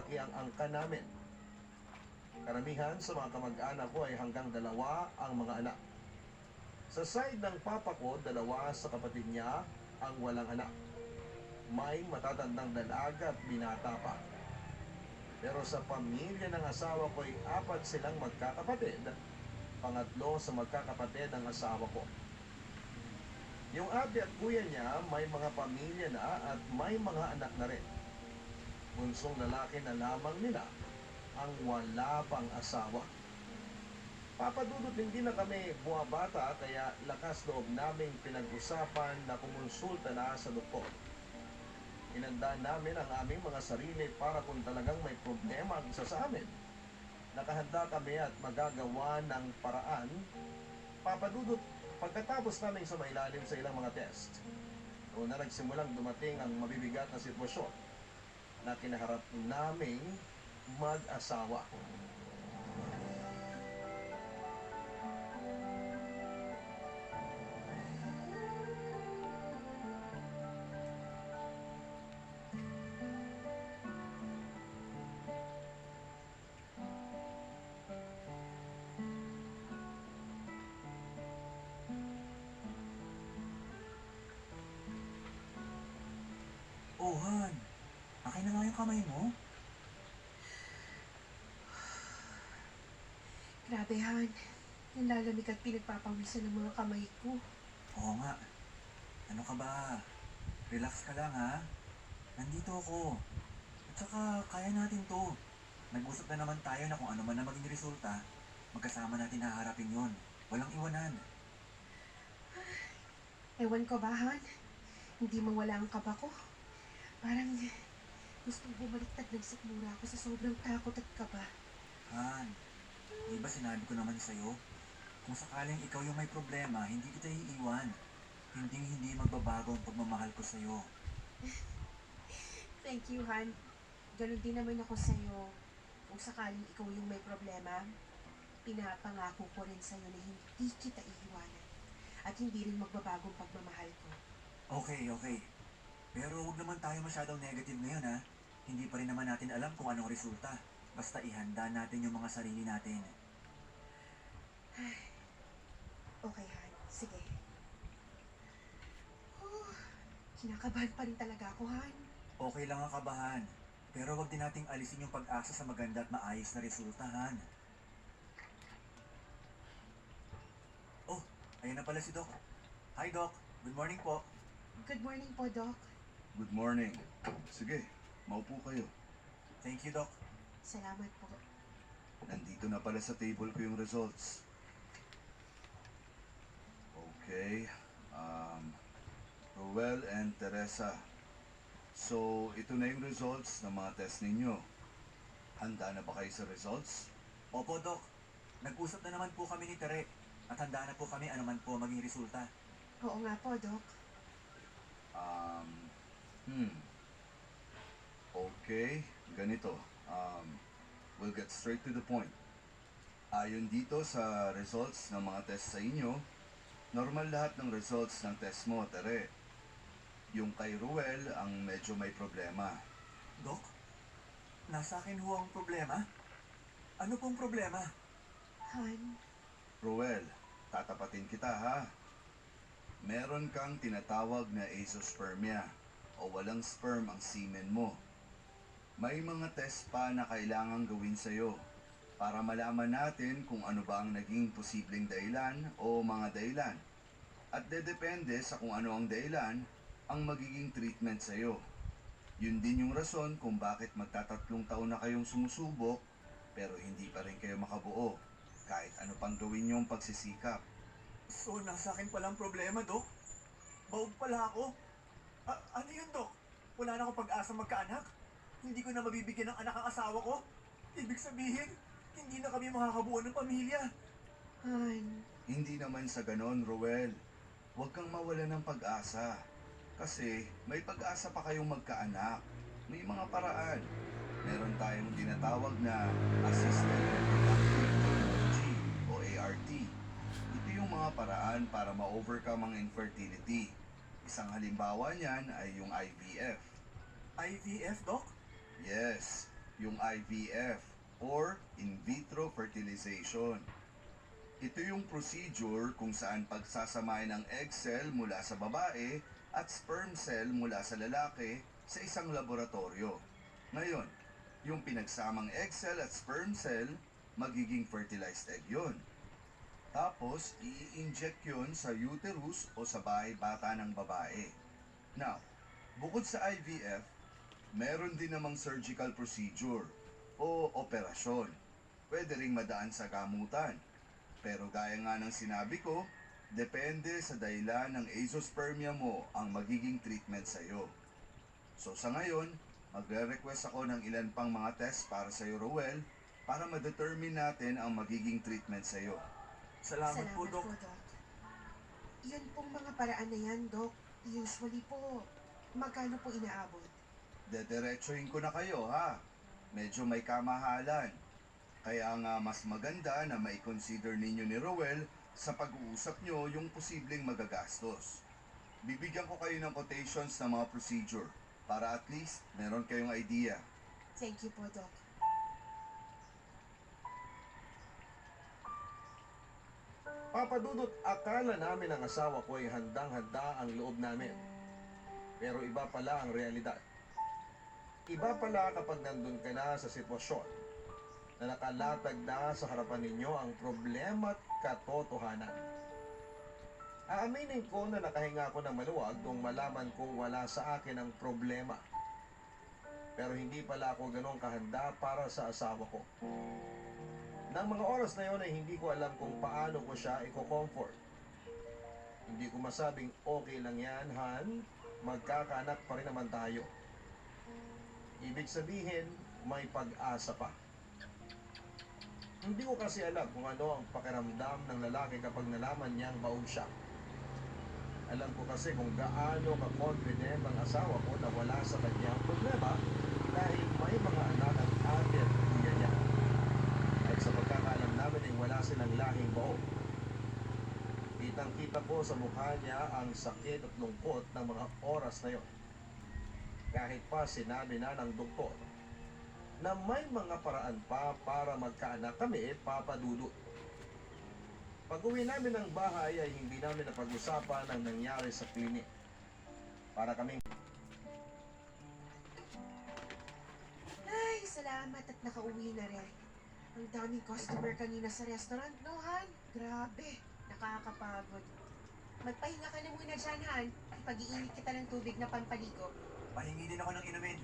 malaki ang angka namin. Karamihan sa mga kamag-anak ko ay hanggang 2 ang mga anak. Sa side ng papa ko, 2 sa kapatid niya ang walang anak. May matatandang dalaga at binata pa. Pero sa pamilya ng asawa ko ay 4 silang magkakapatid. Pangatlo sa magkakapatid ng asawa ko. Yung ate at kuya niya may mga pamilya na at may mga anak na rin. Bunsong lalaki na lamang nila ang wala pang asawa. Papadudot hindi na kami buwabata kaya lakas loob naming pinag-usapan na kumonsulta na sa doktor. Inanda namin ang aming mga sarili para kung talagang may problema ang isa sa amin. Nakahanda kami at magagawa ng paraan. Papadudot, pagkatapos namin sumailalim sa ilang mga test, noon na nagsimulang dumating ang mabibigat na sitwasyon na kinaharap naming mag-asawa. Oh, Han. Akin na nga yung kamay mo. Grabe, Han. Nilalamig at pinagpapawisan ng mga kamay ko. Oo nga. Ano ka ba? Relax ka lang, ha? Nandito ako. At saka, kaya natin to. Nag-usap na naman tayo na kung ano man na maging resulta, magkasama natin haharapin yon. Walang iwanan. Ewan ko ba, Han? Hindi mawala ang kaba ko. Parang gustong bumaliktad ng sikmura ako sa sobrang takot at kaba. Han, di ba sinabi ko naman sa'yo? Kung sakaling ikaw yung may problema, hindi kita iiwan. Hindi magbabago ang pagmamahal ko sa'yo. Thank you, Han. Ganon din naman ako sa'yo. Kung sakaling ikaw yung may problema, pinapangako ko rin sa'yo na hindi kita iiwanan. At hindi rin magbabagong pagmamahal ko. Okay. Pero huwag naman tayo masyadong negative ngayon, ha? Hindi pa rin naman natin alam kung anong resulta. Basta ihanda natin yung mga sarili natin. Okay, Han. Sige. Kinakabahan pa rin talaga ako, Han. Okay lang ang kabahan. Pero huwag din nating alisin yung pag-asa sa maganda at maayos na resulta, Han. Oh, ayan na pala si Doc. Hi, Doc. Good morning po. Good morning po, Doc. Good morning. Sige, maupo kayo. Thank you, Doc. Salamat po. Nandito na pala sa table ko yung results. Okay. Roel and Teresa. So, ito na yung results ng mga test ninyo. Handa na ba kayo sa results? Opo, Doc. Nag-usap na naman po kami ni Tere. At handa na po kami anuman po maging resulta. Oo nga po, Doc. Okay, ganito. We'll get straight to the point. Ayon dito sa results ng mga test sa inyo, normal lahat ng results ng test mo, Tere. Yung kay Ruel ang medyo may problema. Doc, nasa akin ho ang problema? Ano pong problema? Han, Ruel, tatapatin kita ha. Meron kang tinatawag na azoospermia o walang sperm ang semen mo. May mga test pa na kailangang gawin sa'yo para malaman natin kung ano ba ang naging posibleng dahilan o mga dahilan. At dedepende sa kung ano ang dahilan ang magiging treatment sa'yo. Yun din yung rason kung bakit magtatatlong taon na kayong sumusubok pero hindi pa rin kayo makabuo kahit ano pang gawin yung pagsisikap. So, nasa akin palang problema, Doc? Baog pala ako? Ano yun, Doc? Wala na akong pag-asa magkaanak? Hindi ko na mabibigyan ng anak ang asawa ko? Ibig sabihin, hindi na kami makakabuo ng pamilya. Han. Hindi naman sa ganon, Roel. Huwag kang mawala ng pag-asa. Kasi may pag-asa pa kayong magkaanak. May mga paraan. Meron tayong tinatawag na Assisted Reproductive Technology o ART. Ito yung mga paraan para ma-overcome ang infertility. Isang halimbawa niyan ay yung IVF. IVF, Doc? Yes, yung IVF or in vitro fertilization. Ito yung procedure kung saan pagsasamahin ng egg cell mula sa babae at sperm cell mula sa lalaki sa isang laboratorio. Ngayon, yung pinagsamang egg cell at sperm cell, magiging fertilized egg yun. Tapos, i-inject yun sa uterus o sa bahay bata ng babae. Now, bukod sa IVF, meron din namang surgical procedure o operasyon. Pwede ring madaan sa gamutan. Pero gaya nga ng sinabi ko, depende sa dahilan ng azoospermia mo ang magiging treatment sa'yo. So sa ngayon, magre-request ako ng ilan pang mga test para sa'yo, Rowel, para ma-determine natin ang magiging treatment sa'yo. Salamat po, Dok. Yun pong mga paraan na yan, Dok. Usually po, magkano po inaabot? Dediretsuhin ko na kayo, ha? Medyo may kamahalan. Kaya nga mas maganda na mai-consider ninyo ni Rowel sa pag-uusap nyo yung posibleng magagastos. Bibigyan ko kayo ng quotations ng mga procedure para at least meron kayong idea. Thank you po, Doc. Papadudot, akala namin ang asawa ko ay handang-handa ang loob namin. Pero iba pala ang realidad. Iba pala kapag nandun ka na sa sitwasyon na nakalatag na sa harapan ninyo ang problema at katotohanan. Aaminin ko na nakahinga ako ng maluwag nung malaman kong wala sa akin ang problema. Pero hindi pala ako ganun kahanda para sa asawa ko. Nang mga oras na yon ay hindi ko alam kung paano ko siya i-comfort. Hindi ko masabing okay lang yan, Han. Magkakaanak pa rin naman tayo. Ibig sabihin, may pag-asa pa. Hindi ko kasi alam kung ano ang pakiramdam ng lalaki kapag nalaman niyang baog siya. Alam ko kasi kung gaano ka-confident ang asawa ko na wala sa kanya ang problema dahil may mga anak ang ate at kuya niya. At sa pagkakaalam namin ay wala silang lahing baog. Kitang-kita ko sa mukha niya ang sakit at lungkot ng mga oras na yon. Kahit pa sinabi na ng doktor na may mga paraan pa para magkaanak kami, Papa Dudut. Pag-uwi namin ng bahay ay hindi namin napag-usapan ang nangyari sa klinik. Para kaming Ay, salamat at nakauwi na rin. Ang daming customer kanina sa restaurant, no, Han? Grabe, nakakapagod. Magpahinga ka na muna dyan, Han. Ipag-iinit kita ng tubig na pampaligo. Pahingi din ako ng inumin.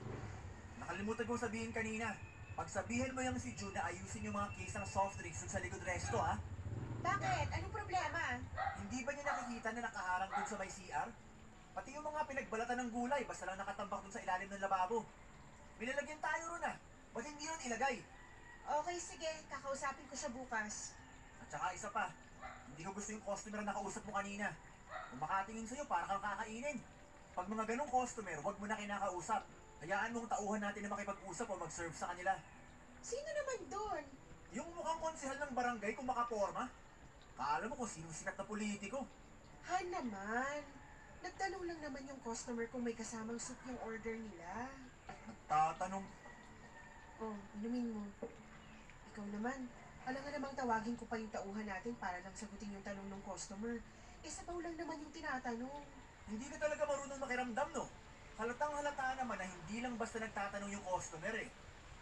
Nakalimutan kong sabihin kanina. Pagsabihin mo yung si June na ayusin yung mga case ng soft drinks dun sa likod resto, ha? Bakit? Anong problema? Hindi ba niya nakikita na nakaharang dun sa may CR? Pati yung mga pinagbalatan ng gulay, basta lang nakatambak dun sa ilalim ng lababo. Binalagyan tayo ron, ah. Ba't hindi ron ilagay? Okay, sige. Kakausapin ko siya bukas. At saka isa pa, hindi ko gusto yung customer na nakausap mo kanina. Kung makatingin sa'yo, para kang kakainin. Pag mga ganong customer, huwag mo na kinakausap. Hayaan mong tauhan natin na makipag-usap o mag-serve sa kanila. Sino naman doon? Yung mukhang konsehal ng barangay kung makaporma. Kaalam mo kung sinong sikat na politiko. Han naman. Nagtanong lang naman yung customer kung may kasamang soup yung order nila. Nagtatanong, Oh, inumin mo. Ikaw naman. Alam nga namang tawagin ko pa yung tauhan natin para lang sagutin yung tanong ng customer. Eh, sabaw lang naman yung tinatanong. hindi ka talaga marunong makiramdam, no? Halatang halata naman na hindi lang basta nagtatanong yung customer, eh.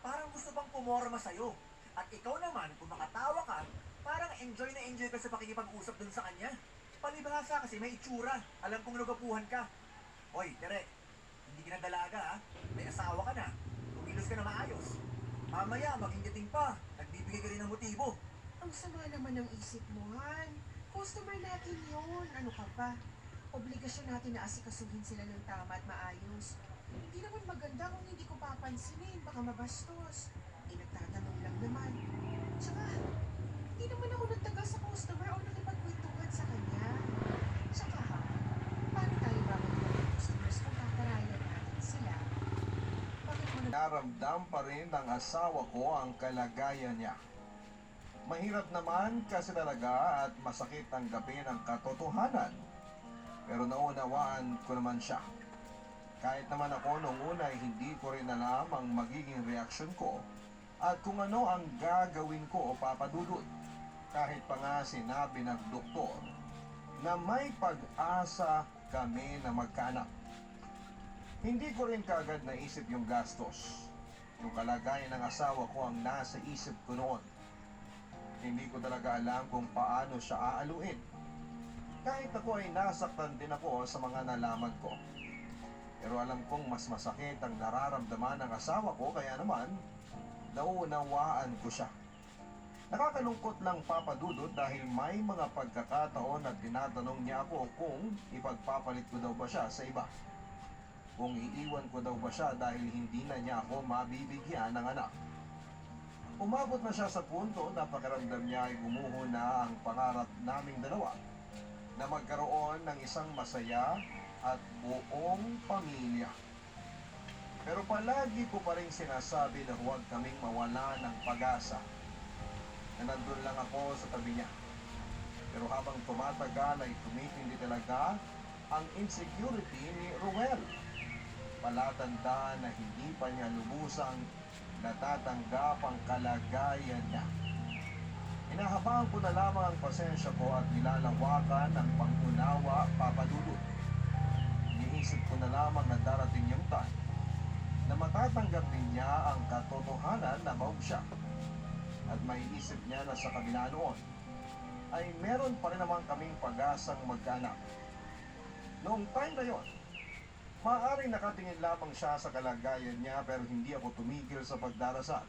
Parang gusto pang pumorma sa'yo. At ikaw naman, kung makatawa ka, parang enjoy na enjoy ka sa pakikipag-usap dun sa kanya. Palibhasa kasi may itsura. Alam kong nagapuhan ka. Hoy, Derek, hindi ka na dalaga, ha? May asawa ka na. Kumilos ka na maayos. Mamaya, maging dating pa. Nagbibigay ka rin ng motibo. Ang sama naman ng isip mo, Han. Customer natin yun. Ano ka ba? Obligasyon natin na asikasuhin sila ng tama at maayos. Hindi naman maganda kung hindi ko papansinin. Baka mabastos. Eh, nagtatanong lang naman. Tsaka, hindi naman ako nagtagal sa customer o nakipagkwentuhan sa kanya. Tsaka, paano tayo babalik ng customers kung paparayan natin sila? Bakit mo na... naramdam pa rin ng asawa ko ang kalagayan niya. Mahirap naman kasi talaga at masakit tanggapin ang katotohanan. Pero naunawaan ko naman siya. Kahit naman ako noong una ay hindi ko rin alam ang magiging reaksyon ko at kung ano ang gagawin ko o papadudod. Kahit pa nga sinabi ng doktor na may pag-asa kami na magkaanak. Hindi ko rin kagad naisip yung gastos. Yung kalagayan ng asawa ko ang nasa isip ko noon. Hindi ko talaga alam kung paano siya aaluin. Kahit ako ay nasaktan din ako sa mga nalaman ko. Pero alam kong mas masakit ang nararamdaman ng asawa ko, kaya naman, nauunawaan ko siya. Nakakalungkot lang papadudod dahil may mga pagkakataon na tinatanong niya ako kung ipagpapalit ko daw ba siya sa iba. Kung iiwan ko daw ba siya dahil hindi na niya ako mabibigyan ng anak. Umabot na siya sa punto na pakiramdam niya ay gumuho na ang pangarap naming dalawa na magkaroon ng isang masaya at buong pamilya. Pero palagi ko pa rin sinasabi na huwag kaming mawala ng pag-asa. Na nandun lang ako sa tabi niya. Pero habang tumatagal ay tumitindi talaga ang insecurity ni Ruel. Palatanda na hindi pa niya lubusang natatanggap ang kalagayan niya. Inahabaan ko na lamang ang pasensya ko at nilalawakan ng pangunawa papadudod. Iniisip ko na lamang na darating yung time na matatanggap din niya ang katotohanan na maog siya. At may isip niya na sa kabila noon ay meron pa rin naman kaming pag-asang magkaanak. Noong time na yon, maaaring nakatingin lamang siya sa kalagayan niya pero hindi ako tumigil sa pagdarasal.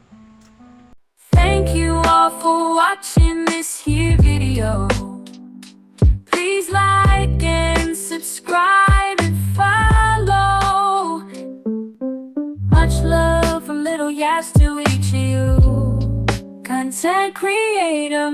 Thank you all for watching this here video. Please like and subscribe and follow. Much love from Little Yas to each of you. Content creator.